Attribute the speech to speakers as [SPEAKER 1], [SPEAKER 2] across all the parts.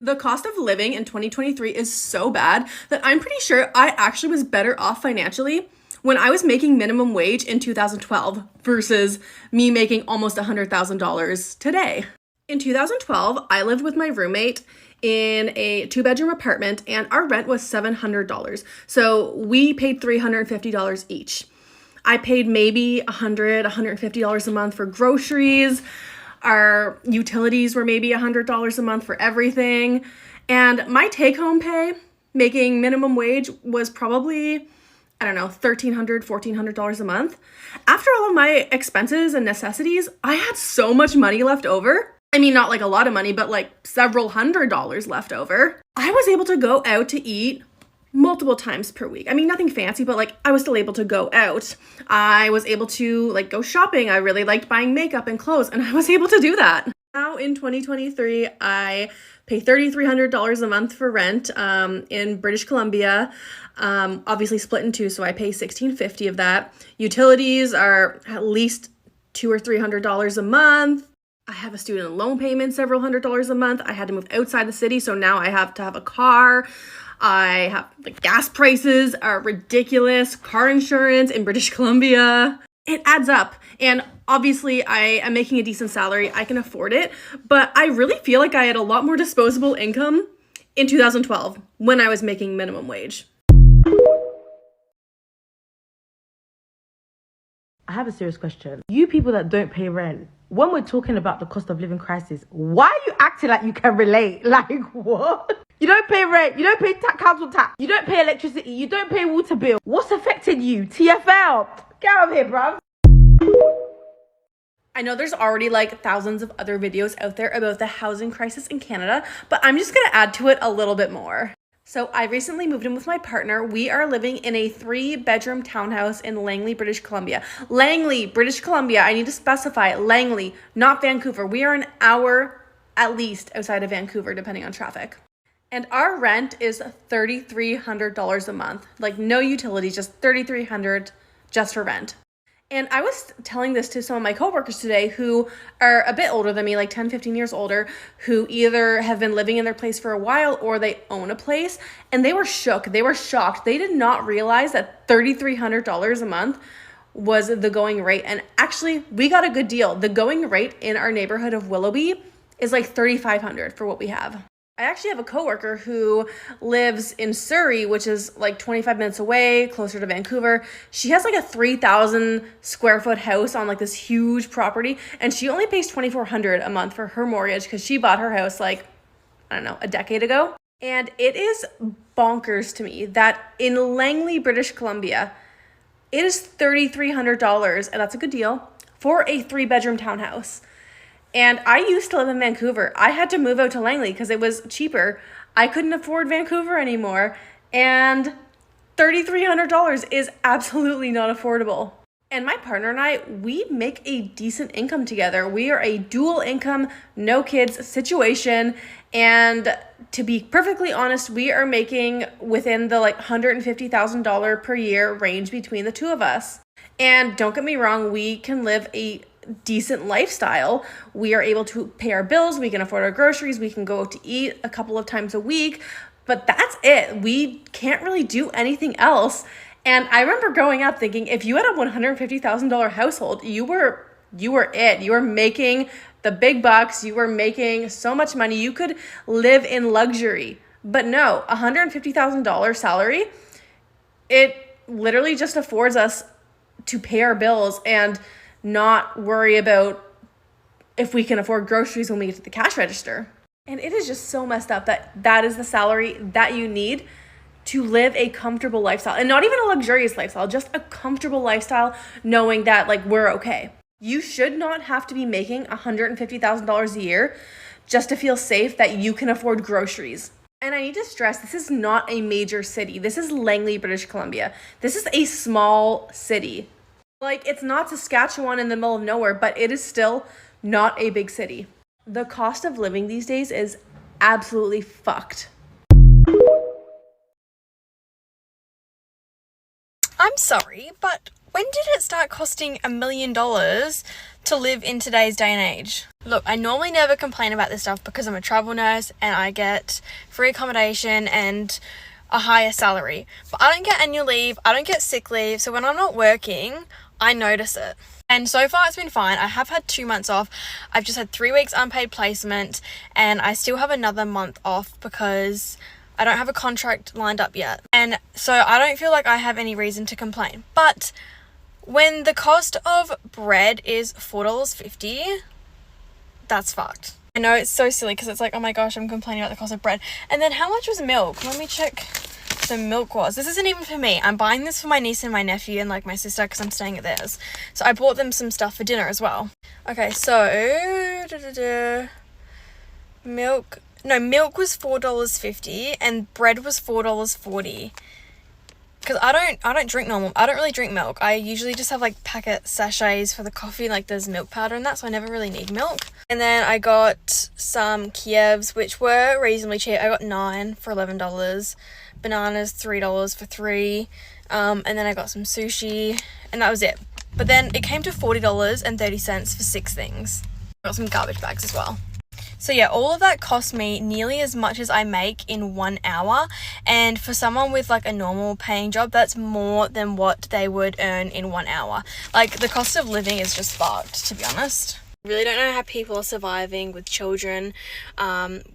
[SPEAKER 1] The cost of living in 2023 is so bad that I'm pretty sure I actually was better off financially when I was making minimum wage in 2012 versus me making almost $100,000 today. In 2012, I lived with my roommate in a 2-bedroom apartment and our rent was $700. So we paid $350 each. I paid maybe $150 a month for groceries. Our utilities were maybe $100 a month for everything. And my take-home pay, making minimum wage, was probably, I don't know, $1,300, $1,400 a month. After all of my expenses and necessities, I had so much money left over. I mean, not like a lot of money, but like several $100s left over. I was able to go out to eat multiple times per week. I mean, nothing fancy, but like I was still able to go out. I was able to like go shopping. I really liked buying makeup and clothes, and I was able to do that. Now in 2023, I pay $3,300 a month for rent in British Columbia. Obviously split in two, so I pay $1,650 of that. Utilities are at least $200 or $300 a month. I have a student loan payment, several $100s a month. I had to move outside the city, so now I have to have a car. I have, like, gas prices are ridiculous. Car insurance in British Columbia. It adds up. And obviously I am making a decent salary. I can afford it. But I really feel like I had a lot more disposable income in 2012 when I was making minimum wage.
[SPEAKER 2] I have a serious question. You people that don't pay rent, when we're talking about the cost of living crisis, why are you acting like you can relate? Like, what? You don't pay rent, you don't pay council tax, you don't pay electricity, you don't pay water bill. What's affecting you? TFL. Get out of here, bruv.
[SPEAKER 1] I know there's already like thousands of other videos out there about the housing crisis in Canada, but I'm just gonna add to it a little bit more. So I recently moved in with my partner. We are living in a 3-bedroom townhouse in Langley, British Columbia. Langley, British Columbia. I need to specify Langley, not Vancouver. We are an hour at least outside of Vancouver, depending on traffic. And our rent is $3,300 a month. Like no utilities, just $3,300 just for rent. And I was telling this to some of my coworkers today who are a bit older than me, like 10, 15 years older, who either have been living in their place for a while or they own a place. And they were shook. They were shocked. They did not realize that $3,300 a month was the going rate. And actually, we got a good deal. The going rate in our neighborhood of Willoughby is like $3,500 for what we have. I actually have a coworker who lives in Surrey, which is like 25 minutes away, closer to Vancouver. She has like a 3,000 square foot house on like this huge property, and she only pays $2,400 a month for her mortgage because she bought her house like, I don't know, a decade ago. And it is bonkers to me that in Langley, British Columbia, it is $3,300, and that's a good deal, for a 3-bedroom townhouse. And I used to live in Vancouver. I had to move out to Langley because it was cheaper. I couldn't afford Vancouver anymore. And $3,300 is absolutely not affordable. And my partner and I, we make a decent income together. We are a dual income, no kids situation. And to be perfectly honest, we are making within the like $150,000 per year range between the two of us. And don't get me wrong, we can live a decent lifestyle. We are able to pay our bills, we can afford our groceries, we can go out to eat a couple of times a week, but that's it. We can't really do anything else. And I remember growing up thinking if you had a $150,000 household, you were it. You were making the big bucks, you were making so much money, you could live in luxury. But no, $150,000 salary, it literally just affords us to pay our bills and not worry about if we can afford groceries when we get to the cash register. And it is just so messed up that that is the salary that you need to live a comfortable lifestyle. And not even a luxurious lifestyle, just a comfortable lifestyle, knowing that like we're okay. You should not have to be making $150,000 a year just to feel safe that you can afford groceries. And I need to stress, this is not a major city. This is Langley, British Columbia. This is a small city. Like, it's not Saskatchewan in the middle of nowhere, but it is still not a big city. The cost of living these days is absolutely fucked.
[SPEAKER 3] I'm sorry, but when did it start costing $1 million to live in today's day and age? Look, I normally never complain about this stuff because I'm a travel nurse and I get free accommodation and a higher salary. But I don't get annual leave, I don't get sick leave, so when I'm not working, I notice it. And so far it's been fine. I have had 2 months off. I've just had 3 weeks unpaid placement and I still have another month off because I don't have a contract lined up yet. And so I don't feel like I have any reason to complain. But when the cost of bread is $4.50, that's fucked. I know it's so silly because it's like, oh my gosh, I'm complaining about the cost of bread. And then how much was milk? Let me check the milk was. This isn't even for me. I'm buying this for my niece and my nephew and like my sister because I'm staying at theirs. So I bought them some stuff for dinner as well. Okay, so milk was $4.50 and bread was $4.40. Because I don't drink normal. I don't really drink milk. I usually just have like packet sachets for the coffee, like there's milk powder and that, so I never really need milk. And then I got some Kievs, which were reasonably cheap. I got 9 for $11, bananas $3 for 3, and then I got some sushi, and that was it. But then it came to $40.30 for 6 things. I got some garbage bags as well. So yeah, all of that cost me nearly as much as I make in 1 hour. And for someone with like a normal paying job, that's more than what they would earn in 1 hour. Like the cost of living is just fucked, to be honest. I really don't know how people are surviving with children,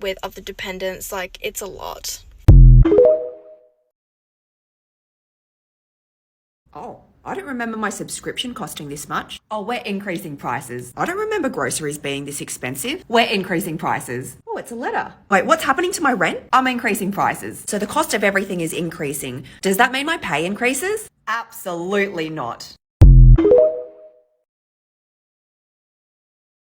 [SPEAKER 3] with other dependents. Like it's a lot.
[SPEAKER 4] Oh, I don't remember my subscription costing this much. Oh, we're increasing prices. I don't remember groceries being this expensive. We're increasing prices. Oh, it's a letter. Wait, what's happening to my rent? I'm increasing prices. So the cost of everything is increasing. Does that mean my pay increases? Absolutely not.